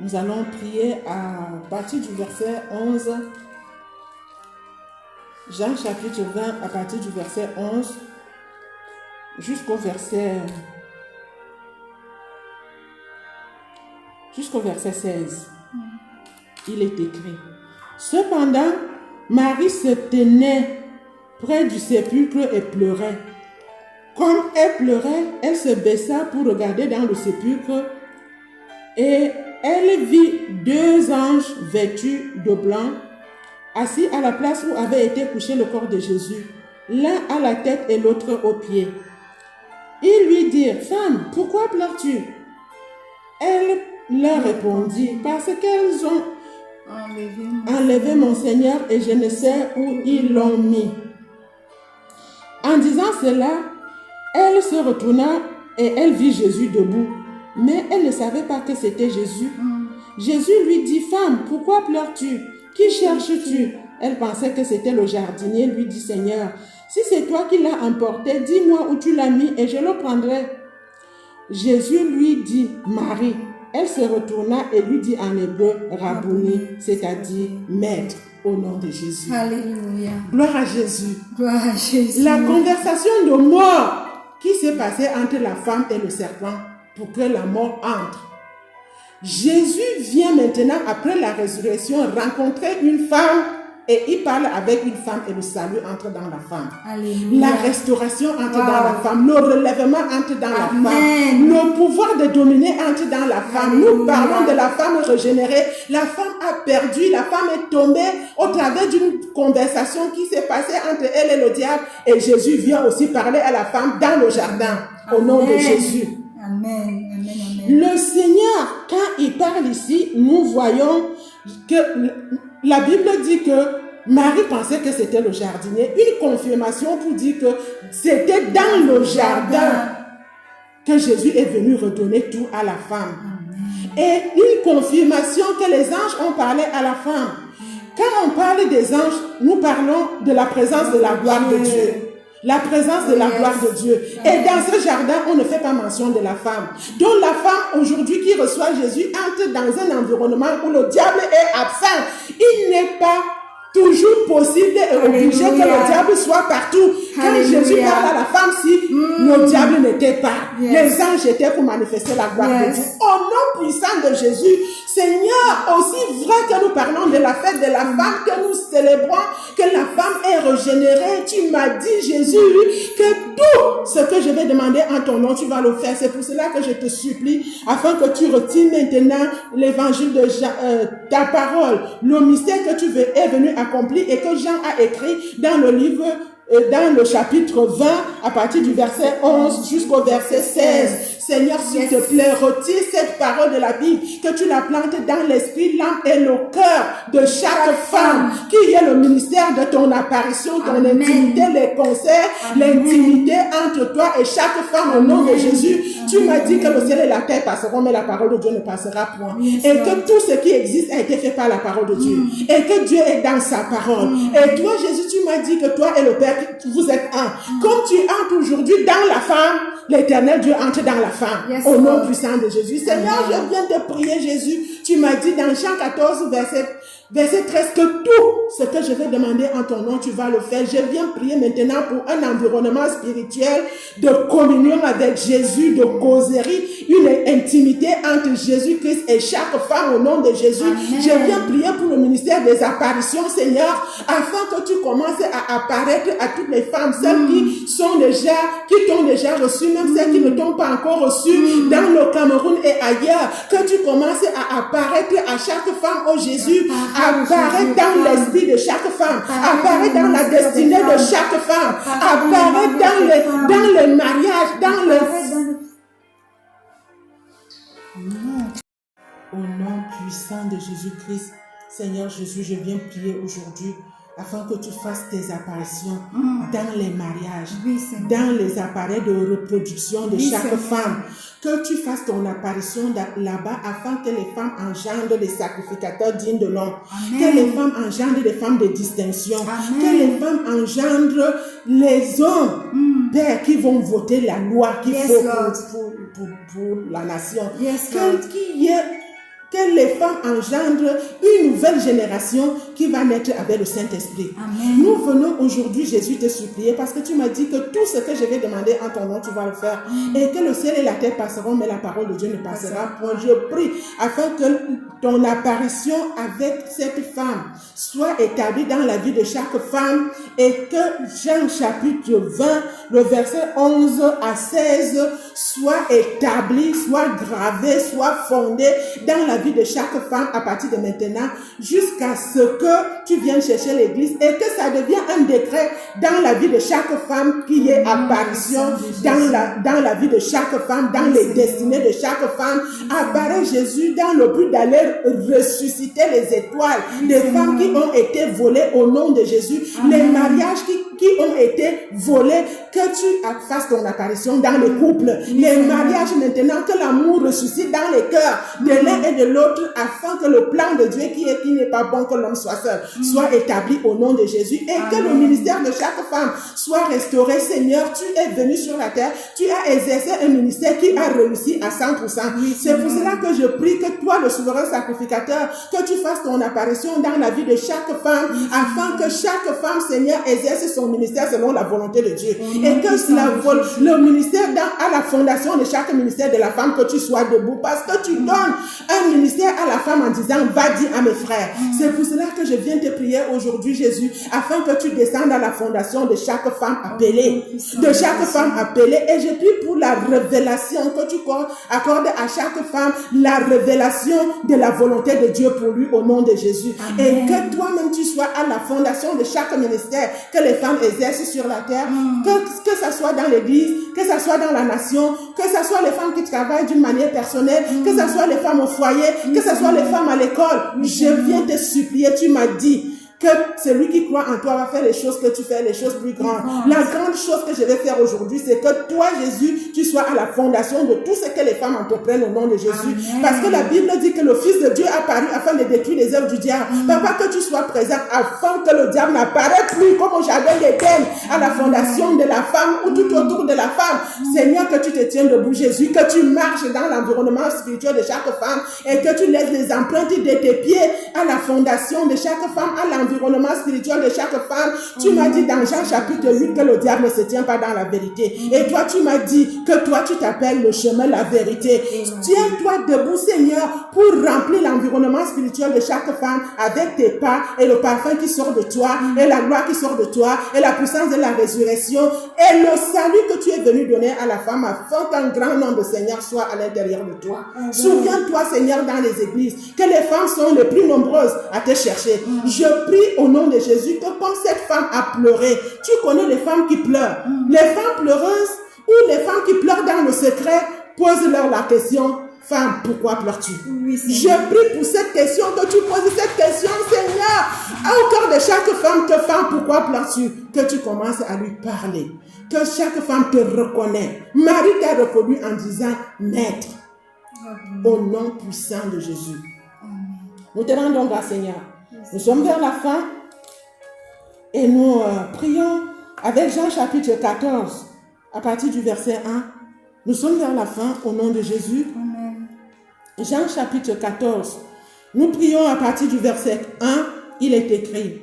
nous allons prier à partir du verset 11. Jean chapitre 20, à partir du verset 11 jusqu'au verset 16. Il est écrit. Cependant, Marie se tenait près du sépulcre et pleurait. Comme elle pleurait, elle se baissa pour regarder dans le sépulcre et elle vit 2 anges vêtus de blanc, assis à la place où avait été couché le corps de Jésus, l'un à la tête et l'autre aux pieds. Ils lui dirent, « Femme, pourquoi pleures-tu » Elle leur répondit, « Parce qu'elles ont enlevé mon Seigneur et je ne sais où ils l'ont mis. » En disant cela, elle se retourna et elle vit Jésus debout. Mais elle ne savait pas que c'était Jésus. Jésus lui dit, « Femme, pourquoi pleures-tu? Qui cherches-tu » Elle pensait que c'était le jardinier. Lui dit, « Seigneur, si c'est toi qui l'as emporté, dis-moi où tu l'as mis et je le prendrai. » Jésus lui dit, « Marie. » Elle se retourna et lui dit en hébreu, « Rabouni », c'est-à-dire « Maître ». Au nom de Jésus.
Alléluia.
Gloire à Jésus.
Gloire à Jésus.
La conversation de mort qui s'est passée entre la femme et le serpent pour que la mort entre. Jésus vient maintenant, après la résurrection, rencontrer une femme et il parle avec une femme et le salut entre dans la femme.
Alléluia.
La restauration entre dans la femme, le relèvement entre dans la
Amen.
femme, le pouvoir de dominer entre dans la femme.
Alléluia.
Nous parlons de la femme régénérée. La femme a perdu, la femme est tombée au travers d'une conversation qui s'est passée entre elle et le diable. Et Jésus vient aussi parler à la femme dans le jardin, au nom de Jésus.
Amen. Amen. Amen.
Le Seigneur, quand il parle ici, nous voyons que la Bible dit que Marie pensait que c'était le jardinier. Une confirmation pour dire que c'était dans le jardin que Jésus est venu redonner tout à la femme. Et une confirmation que les anges ont parlé à la femme. Quand on parle des anges, nous parlons de la présence de la gloire de Dieu. La présence de la gloire de Dieu. Et dans ce jardin, on ne fait pas mention de la femme. Donc la femme aujourd'hui qui reçoit Jésus entre dans un environnement où le diable est absent. Il n'est pas toujours possible et obligé que le diable soit partout. Quand Jésus parle à la femme, si le diable n'était pas, les anges étaient pour manifester la gloire de Dieu. Au nom puissant de Jésus, Seigneur, aussi vrai que nous parlons de la fête de la femme, que nous célébrons, que la femme est régénérée, tu m'as dit, Jésus, que tout ce que je vais demander en ton nom, tu vas le faire. C'est pour cela que je te supplie, afin que tu retires maintenant l'évangile de ta parole, le mystère que tu es venu accomplir et que Jean a écrit dans le livre, dans le chapitre 20, à partir du verset 11 jusqu'au verset 16. Seigneur, s'il te plaît, retire cette parole de la Bible, que tu la plantes dans l'esprit, l'âme et le cœur de chaque femme, qui est le ministère de ton apparition, ton intimité, les conseils, l'intimité entre toi et chaque femme au nom de Jésus. Tu m'as dit que le ciel et la terre passeront, mais la parole de Dieu ne passera point. Et que tout ce qui existe a été fait par la parole de Dieu. Et que Dieu est dans sa parole. Et toi, Jésus, tu m'as dit que toi et le Père, vous êtes un. Comme tu entres aujourd'hui dans la femme, l'Éternel Dieu entre dans la femme. Au nom puissant de Jésus. Seigneur, je viens te prier, Jésus. Tu m'as dit dans Jean 14, verset 13, que tout ce que je vais demander en ton nom, tu vas le faire. Je viens prier maintenant pour un environnement spirituel de communion avec Jésus, de causerie, une intimité entre Jésus-Christ et chaque femme au nom de Jésus. Amen. Je viens prier pour le ministère des apparitions, Seigneur, afin que tu commences à apparaître à toutes les femmes, celles qui t'ont déjà reçu, même celles qui ne t'ont pas encore reçu dans le Cameroun et ailleurs, que tu commences à apparaître à chaque femme, oh Jésus, apparaître dans l'esprit de chaque femme, apparaître dans la destinée de chaque femme, apparaître dans le mariage, dans le... Au nom puissant de Jésus-Christ, Seigneur Jésus, je viens prier aujourd'hui afin que tu fasses tes apparitions dans les mariages, dans les appareils de reproduction de chaque femme. Que tu fasses ton apparition là-bas afin que les femmes engendrent des sacrificateurs dignes de nom. Que les femmes engendrent des femmes de distinction. Amen. Que les femmes engendrent les hommes, Père, qui vont voter la loi qu'il faut pour la nation. Que les femmes engendrent une nouvelle génération qui va naître avec le Saint-Esprit. Nous venons aujourd'hui, Jésus, te supplier parce que tu m'as dit que tout ce que je vais demander en ton nom, tu vas le faire. Et que le ciel et la terre passeront, mais la parole de Dieu ne passera point. Je prie afin que ton apparition avec cette femme soit établie dans la vie de chaque femme et que Jean chapitre 20, le verset 11 à 16 soit établi, soit gravé, soit fondé dans la vie de chaque femme à partir de maintenant jusqu'à ce que tu viennes chercher l'église et que ça devienne un décret dans la vie de chaque femme qui est apparition dans la vie de chaque femme, dans les destinées de chaque femme. Apparaît Jésus dans le but d'aller ressusciter les étoiles des femmes qui ont été volées au nom de Jésus, les mariages qui ont été volés, que tu fasses ton apparition dans les couples, les mariages maintenant, que l'amour ressuscite dans les cœurs de l'un et de l'autre afin que le plan de Dieu qui n'est pas bon que l'homme soit seul, soit établi au nom de Jésus et que le ministère de chaque femme soit restauré. Seigneur, tu es venu sur la terre, tu as exercé un ministère qui a réussi à 100%. C'est pour cela que je prie que toi, le souverain sacrificateur, que tu fasses ton apparition dans la vie de chaque femme afin que chaque femme, Seigneur, exerce son ministère selon la volonté de Dieu. Et que le ministère à la fondation de chaque ministère de la femme, que tu sois debout parce que tu donnes un ministère ministère à la femme en disant, va dire à mes frères. C'est pour cela que je viens te prier aujourd'hui, Jésus, afin que tu descendes à la fondation de chaque femme appelée. De chaque femme appelée. Et je prie pour la révélation que tu accordes à chaque femme, la révélation de la volonté de Dieu pour lui au nom de Jésus. Amen. Et que toi-même tu sois à la fondation de chaque ministère que les femmes exercent sur la terre, que ça soit dans l'église, que ça soit dans la nation, que ça soit les femmes qui travaillent d'une manière personnelle, que ça soit les femmes au foyer, que ça soit les femmes à l'école. Je viens te supplier, tu m'as dit que celui qui croit en toi va faire les choses que tu fais, les choses plus grandes. La grande chose que je vais faire aujourd'hui, c'est que toi, Jésus, tu sois à la fondation de tout ce que les femmes entreprennent au nom de Jésus. Amen. Parce que la Bible dit que le Fils de Dieu a apparu afin de détruire les œuvres du diable. Papa, que tu sois présent afin que le diable n'apparaisse plus comme au jardin d'Éden, à la fondation de la femme ou tout autour de la femme. Seigneur, que tu te tiennes debout, Jésus, que tu marches dans l'environnement spirituel de chaque femme et que tu laisses les empreintes de tes pieds à la fondation de chaque femme, à l'environnement spirituel de chaque femme. Tu m'as dit dans Jean chapitre 8 que le diable ne se tient pas dans la vérité. Et toi, tu m'as dit que toi, tu t'appelles le chemin, la vérité. Tiens-toi debout, Seigneur, pour remplir l'environnement spirituel de chaque femme avec tes pas et le parfum qui sort de toi et la gloire qui sort de toi et la puissance de la résurrection et le salut que tu es venu donner à la femme afin qu'un grand nombre de Seigneurs soit à l'intérieur de toi. Souviens-toi, Seigneur, dans les églises, que les femmes sont les plus nombreuses à te chercher. Je prie au nom de Jésus que comme cette femme a pleuré, tu connais les femmes qui pleurent. Les femmes pleureuses ou les femmes qui pleurent dans le secret, pose-leur la question, femme, pourquoi pleures-tu? Je prie pour cette question, que tu poses cette question, Seigneur, au cœur de chaque femme, que femme, pourquoi pleures-tu? Que tu commences à lui parler. Que chaque femme te reconnaît. Marie t'a reconnu en disant, Maître, au nom puissant de Jésus. Nous te rendons grâce, Seigneur. Nous sommes vers la fin et nous prions avec Jean chapitre 14 à partir du verset 1. Nous sommes vers la fin au nom de Jésus. Amen. Jean chapitre 14. Nous prions à partir du verset 1. Il est écrit: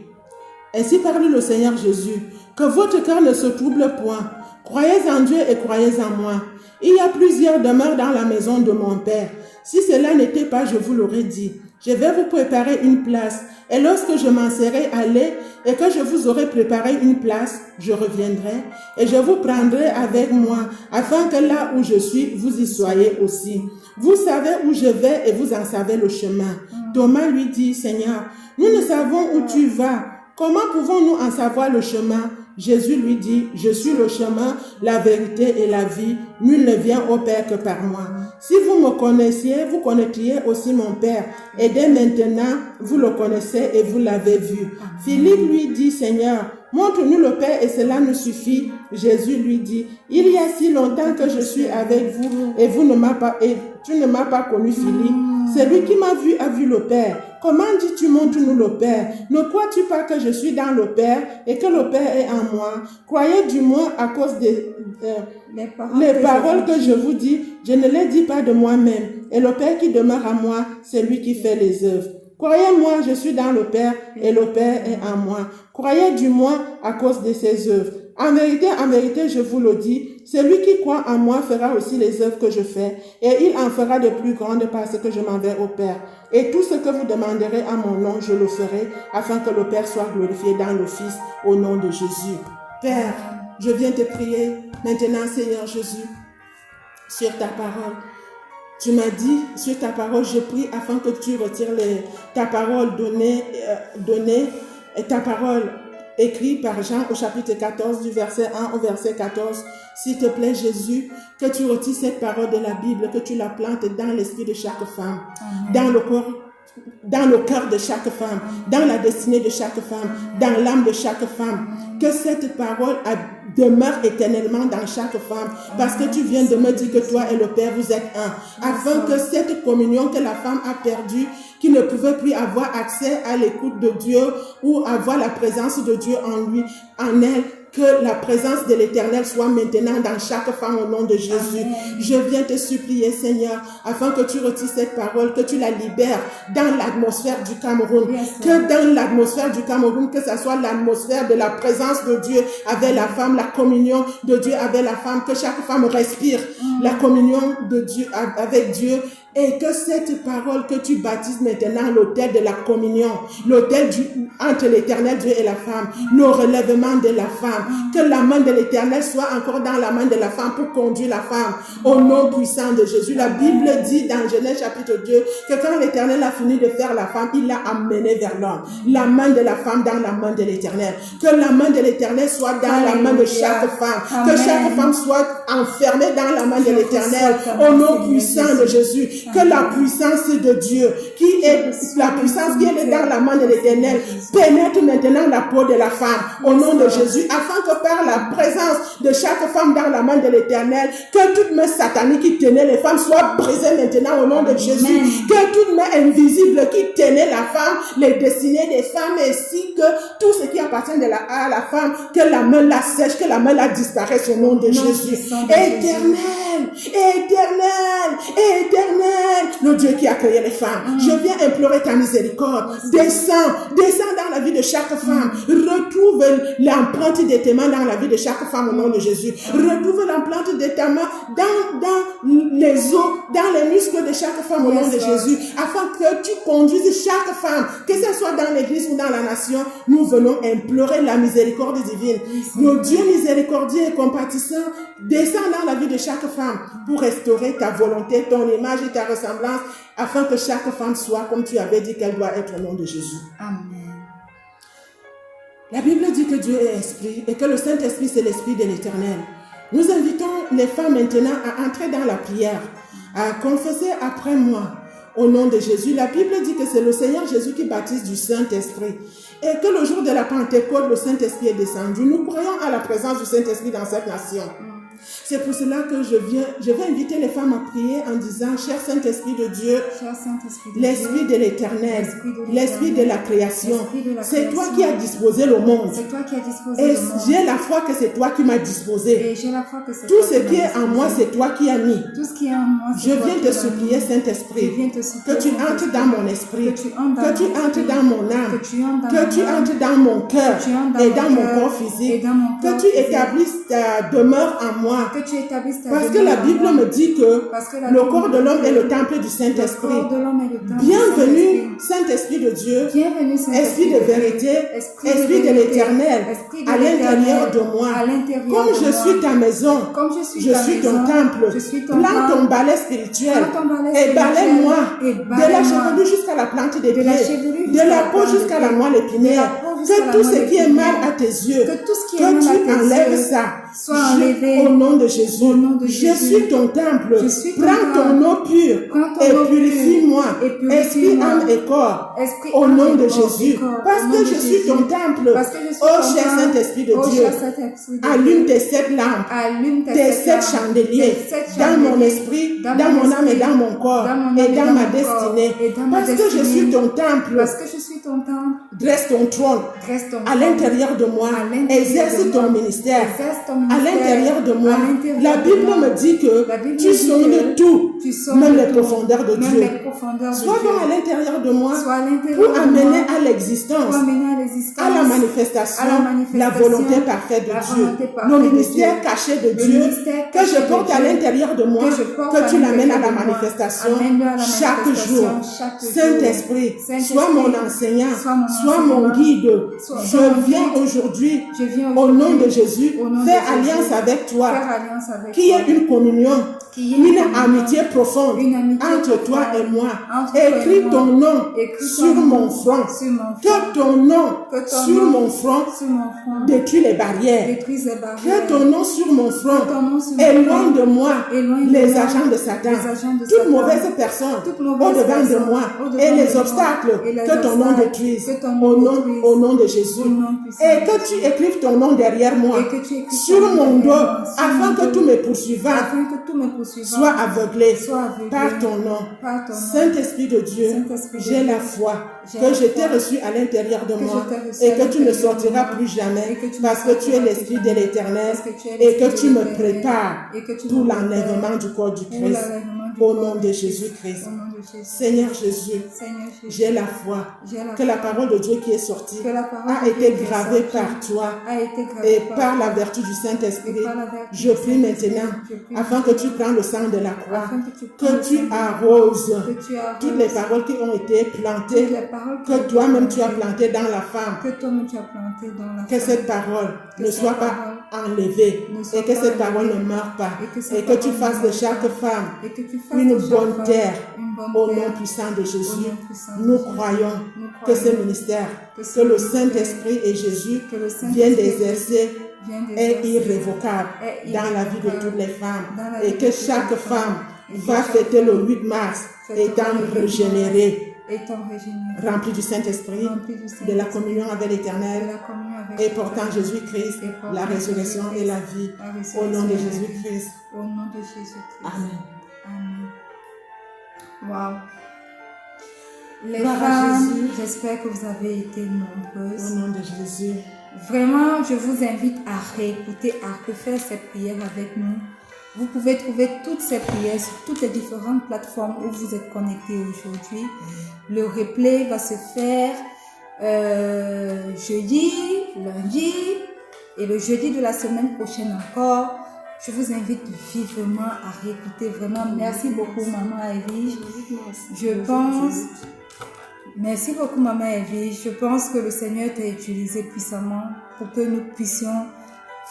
Ainsi parle le Seigneur Jésus, que votre cœur ne se trouble point. Croyez en Dieu et croyez en moi. Il y a plusieurs demeures dans la maison de mon Père. Si cela n'était pas, je vous l'aurais dit. Je vais vous préparer une place. Et lorsque je m'en serai allé et que je vous aurai préparé une place, je reviendrai et je vous prendrai avec moi, afin que là où je suis, vous y soyez aussi. Vous savez où je vais et vous en savez le chemin. Thomas lui dit, Seigneur, nous ne savons où tu vas. Comment pouvons-nous en savoir le chemin? Jésus lui dit, je suis le chemin, la vérité et la vie. Nul ne vient au Père que par moi. Si vous me connaissiez, vous connaîtriez aussi mon Père. Et dès maintenant, vous le connaissez et vous l'avez vu. Philippe lui dit, Seigneur, montre-nous le Père et cela nous suffit. Jésus lui dit, il y a si longtemps que je suis avec vous et tu ne m'as pas connu, Philippe. Celui qui m'a vu a vu le Père. Comment dis-tu montre-nous le Père? Ne crois-tu pas que je suis dans le Père et que le Père est en moi? Croyez du moins à cause des les paroles que je vous dis, je ne les dis pas de moi-même. Et le Père qui demeure en moi, c'est lui qui fait les œuvres. Croyez-moi, je suis dans le Père et le Père est en moi. Croyez du moins à cause de ses œuvres. En vérité, je vous le dis, celui qui croit en moi fera aussi les œuvres que je fais, et il en fera de plus grandes parce que je m'en vais au Père. Et tout ce que vous demanderez à mon nom, je le ferai, afin que le Père soit glorifié dans le Fils, au nom de Jésus. Père, je viens te prier maintenant, Seigneur Jésus, sur ta parole. Tu m'as dit, sur ta parole, je prie afin que tu retires ta parole donnée, ta parole écrite par Jean au chapitre 14, du verset 1 au verset 14. S'il te plaît, Jésus, que tu retires cette parole de la Bible, que tu la plantes dans l'esprit de chaque femme, dans le cœur de chaque femme, dans la destinée de chaque femme, dans l'âme de chaque femme. Que cette parole demeure éternellement dans chaque femme, parce que tu viens de me dire que toi et le Père, vous êtes un, afin que cette communion que la femme a perdue, qui ne pouvait plus avoir accès à l'écoute de Dieu ou avoir la présence de Dieu en lui, en elle, que la présence de l'Éternel soit maintenant dans chaque femme au nom de Jésus. Amen. Je viens te supplier, Seigneur, afin que tu retires cette parole, que tu la libères dans l'atmosphère du Cameroun. Que dans l'atmosphère du Cameroun, que ce soit l'atmosphère de la présence de Dieu avec la femme, la communion de Dieu avec la femme, que chaque femme respire la communion de Dieu avec Dieu Et que cette parole que tu baptises maintenant l'autel de la communion, l'autel entre l'Éternel Dieu et la femme, le relèvement de la femme, que la main de l'Éternel soit encore dans la main de la femme pour conduire la femme au nom puissant de Jésus. La Bible dit dans Genèse chapitre 2 que quand l'Éternel a fini de faire la femme, il l'a amenée vers l'homme. La main de la femme dans la main de l'Éternel. Que la main de l'Éternel soit dans la main de chaque femme. Que chaque femme soit enfermée dans la main de l'Éternel au nom puissant de Jésus. Que la puissance de Dieu, qui est la puissance qui est dans la main de l'Éternel, pénètre maintenant la peau de la femme au nom de Jésus, afin que par la présence de chaque femme dans la main de l'Éternel, que toute main satanique qui tenait les femmes soit brisée maintenant au nom de Jésus. Que toute main invisible qui tenait la femme, les destinées des femmes, ainsi que tout ce qui appartient à la femme, que la main la sèche, que la main la disparaisse au nom de Jésus. Éternel, éternel, éternel, le Dieu qui a créé les femmes, je viens implorer ta miséricorde. Descends dans la vie de chaque femme. Retrouve l'empreinte de tes mains dans la vie de chaque femme au nom de Jésus. Retrouve l'empreinte de ta main dans les os, dans les muscles de chaque femme au nom de Jésus, afin que tu conduises chaque femme, que ce soit dans l'église ou dans la nation. Nous venons implorer la miséricorde divine. Le Dieu miséricordieux et compatissant, descends dans la vie de chaque femme pour restaurer ta volonté, ton image et ta ressemblance, afin que chaque femme soit comme tu avais dit qu'elle doit être au nom de Jésus.
Amen.
La Bible dit que Dieu est esprit et que le Saint-Esprit c'est l'Esprit de l'Éternel. Nous invitons les femmes maintenant à entrer dans la prière, à confesser après moi au nom de Jésus. La Bible dit que c'est le Seigneur Jésus qui baptise du Saint-Esprit et que le jour de la Pentecôte, le Saint-Esprit est descendu. Nous croyons à la présence du Saint-Esprit dans cette nation. C'est pour cela que je vais inviter les femmes à prier en disant: cher Saint-Esprit de Dieu, l'Esprit de l'Éternel, l'Esprit de la création, c'est toi qui as disposé le monde. Et j'ai la foi que c'est toi qui m'as disposé. Tout ce qui est en moi, c'est toi qui as mis. Je viens te supplier, Saint-Esprit, que tu entres dans mon esprit, que tu entres dans mon âme, que tu entres dans mon cœur et dans mon corps physique, que tu établisses ta demeure en moi. Parce que la Bible me dit que le corps de l'homme est le temple du Saint-Esprit. Bienvenue, Saint-Esprit de Dieu, Esprit de vérité, Esprit de l'Éternel, à l'intérieur de moi. Comme je suis ta maison, je suis ton temple. Prends ton balai spirituel et balaie-moi de la chevelure jusqu'à la plante des pieds, de la peau jusqu'à la moelle épinière. Que tout ce qui est mal à tes yeux, que tu enlèves ça. Au nom de Jésus, je suis ton temple. Prends ton eau pure et purifie-moi, esprit, âme et corps, au nom de Jésus. Parce que je suis ton temple. Oh cher Saint-Esprit de Dieu, allume tes 7 lampes, tes 7 chandeliers dans mon esprit, dans mon âme et dans mon corps et dans ma destinée. Parce que je suis ton temple. Dresse ton trône à l'intérieur de moi. Exerce ton ministère à l'intérieur de moi. La Bible me dit que tu sondes tout, même les profondeurs de Dieu. Sois donc à l'intérieur de moi pour amener à l'existence, à la manifestation, la volonté parfaite de Dieu. Le ministère caché de Dieu que je porte à l'intérieur de moi, que tu l'amènes à la manifestation chaque jour. Saint-Esprit, sois mon enseignant, sois mon guide. Je viens aujourd'hui, au nom de Jésus, faire alliance avec toi, qui est une communion, une amitié profonde entre toi et moi. Écris ton nom sur mon front. Que ton nom sur mon front détruit les barrières. Que ton nom sur mon front éloigne de moi les agents de Satan, toute mauvaise personne au-devant de moi et les obstacles. Que ton nom détruise au nom de Jésus. Et que tu écrives ton nom derrière moi, sur mon dos, afin que tous mes poursuivants soient aveuglés par ton nom. Saint-Esprit de Dieu, j'ai la foi que je t'ai reçu à l'intérieur de moi et que tu ne sortiras plus jamais parce que tu es l'Esprit de l'Éternel et que tu me prépares pour l'enlèvement du corps du Christ. Au nom de Jésus-Christ.
Au nom de Jésus.
Seigneur Jésus,
Seigneur Jésus,
j'ai la foi que la parole de Dieu qui est sortie
que la parole
a
de
été
Dieu qui est
gravée
sortie
par toi
a été gravée
et par la vertu du Saint-Esprit.
et par la vertu
Je
du
prie maintenant,
je prie
afin que tu prends le sang de la croix,
afin que tu prennes le
que tu
sang de la
arroses
que tu arroses
toutes les paroles qui ont été plantées,
toutes les paroles qui ont
que
été
toi-même tu as
plantées,
plantées dans la femme.
que toi-même tu as planté dans la
Que
femme.
cette parole
Que
ne
cette
soit pas
parole
enlevée
ne soit
et que
pas
cette parole
enlevée
ne meure pas
et que cette
et que tu
parole ne
fasses de
meure
chaque
pas
femme
et que tu fasses
une
de chaque
bonne
femme
terre.
une bonne
Au
terre.
nom puissant de
Au
Jésus,
nom puissant de
nous
Jésus.
croyons
Nous
que
croyons
ce ministère,
que ce
que le
ministère,
Saint-Esprit et Jésus
que le
viennent
Saint-Esprit
d'exercer
vient
est
d'exercer
irrévocable
est
dans la vie de
irrévocable
toutes les femmes
dans la
et
vie
que
de toutes
chaque
les
femme
femmes. Et que
va
chaque
fêter le
femme
8 mars
fêtera
étant
le 8 mars
régénérée,
étant régénérée,
remplie du Saint-Esprit,
remplie du
de la
Saint-Esprit,
communion avec
de
l'Éternel
la communion avec
et portant
l'Éternel,
Jésus-Christ,
et portant
la résurrection et la vie.
la
Au
résurrection
nom de
et la vie.
Jésus-Christ.
Au nom de Jésus-Christ.
Amen.
Amen. Wow. Les
Gloire à
femmes,
Jésus.
j'espère que vous avez été nombreuses.
Au nom de Jésus.
Vraiment, je vous invite à réécouter, à refaire ces prières avec nous. Vous pouvez trouver toutes ces prières sur toutes les différentes plateformes où vous êtes connectés aujourd'hui. Le replay va se faire jeudi, lundi et le jeudi de la semaine prochaine encore. Je vous invite vivement à réécouter. Vraiment, merci beaucoup, Maman Evie. Merci beaucoup, Maman Evie. Je pense que le Seigneur t'a utilisé puissamment pour que nous puissions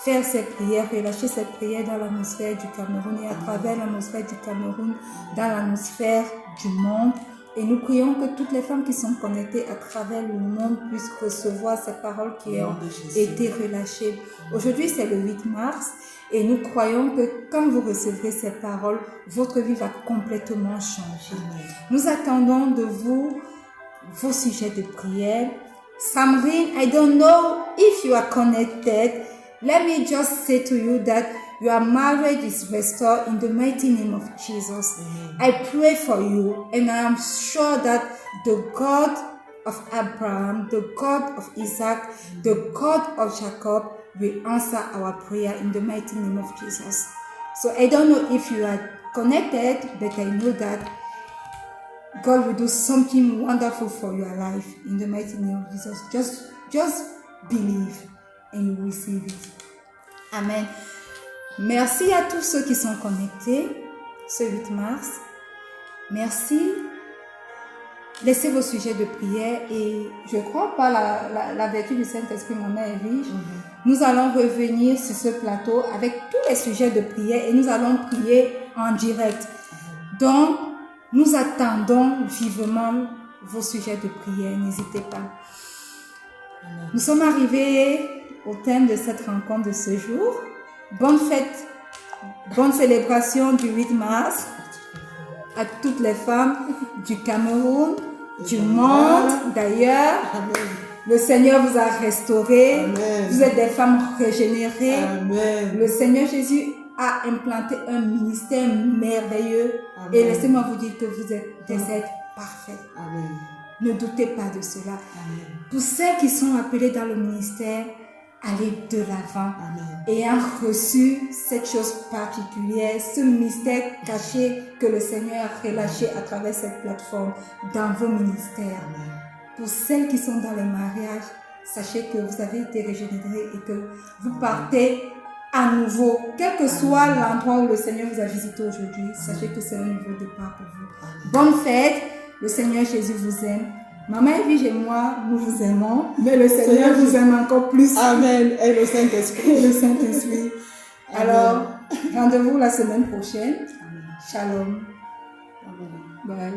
faire ces prières, relâcher cette prière dans l'atmosphère du Cameroun et à travers l'atmosphère du Cameroun, dans l'atmosphère du monde. Et nous prions que toutes les femmes qui sont connectées à travers le monde puissent recevoir ces paroles qui ont été relâchées. Aujourd'hui, c'est le 8 mars et nous croyons que quand vous recevrez ces paroles, votre vie va complètement changer. Nous attendons de vous vos sujets de prière. Samrine, I don't know if you are connected. Let me just say to you that your marriage is restored in the mighty name of Jesus. I pray for you and I am sure that the God of Abraham, the God of Isaac, the God of Jacob will answer our prayer in the mighty name of Jesus. So I don't know if you are connected, but I know that God will do something wonderful for your life in the mighty name of Jesus. Just believe and you will receive it. Amen. Merci à tous ceux qui sont connectés ce 8 mars. Merci. Laissez vos sujets de prière et je crois par la vertu du Saint-Esprit, Maman Evie, nous allons revenir sur ce plateau avec tous les sujets de prière et nous allons prier en direct. Donc, nous attendons vivement vos sujets de prière. N'hésitez pas. Nous sommes arrivés au thème de cette rencontre de ce jour. Bonne fête, bonne célébration du 8 mars à toutes les femmes du Cameroun, du monde d'ailleurs. Le Seigneur vous a restauré. Vous êtes des femmes régénérées.
Amen.
Le Seigneur Jésus a implanté un ministère merveilleux.
Amen.
Et laissez-moi vous dire que vous êtes des êtres parfaits.
Amen.
Ne doutez pas de cela.
Amen.
Pour celles qui sont appelées dans le ministère, allez de l'avant. Ayant reçu cette chose particulière, ce mystère caché que le Seigneur a relâché à travers cette plateforme dans vos ministères.
Amen.
Pour celles qui sont dans les mariages, sachez que vous avez été régénérés et que vous partez à nouveau, quel que soit l'endroit où le Seigneur vous a visité aujourd'hui, sachez que c'est un nouveau départ pour vous. Bonne fête, le Seigneur Jésus vous aime. Maman Evie et moi, nous vous aimons, mais le Seigneur vous aime encore plus.
Amen. Et le Saint-Esprit.
Et le Saint-Esprit. Alors, rendez-vous la semaine prochaine. Shalom.
Amen.
Bye.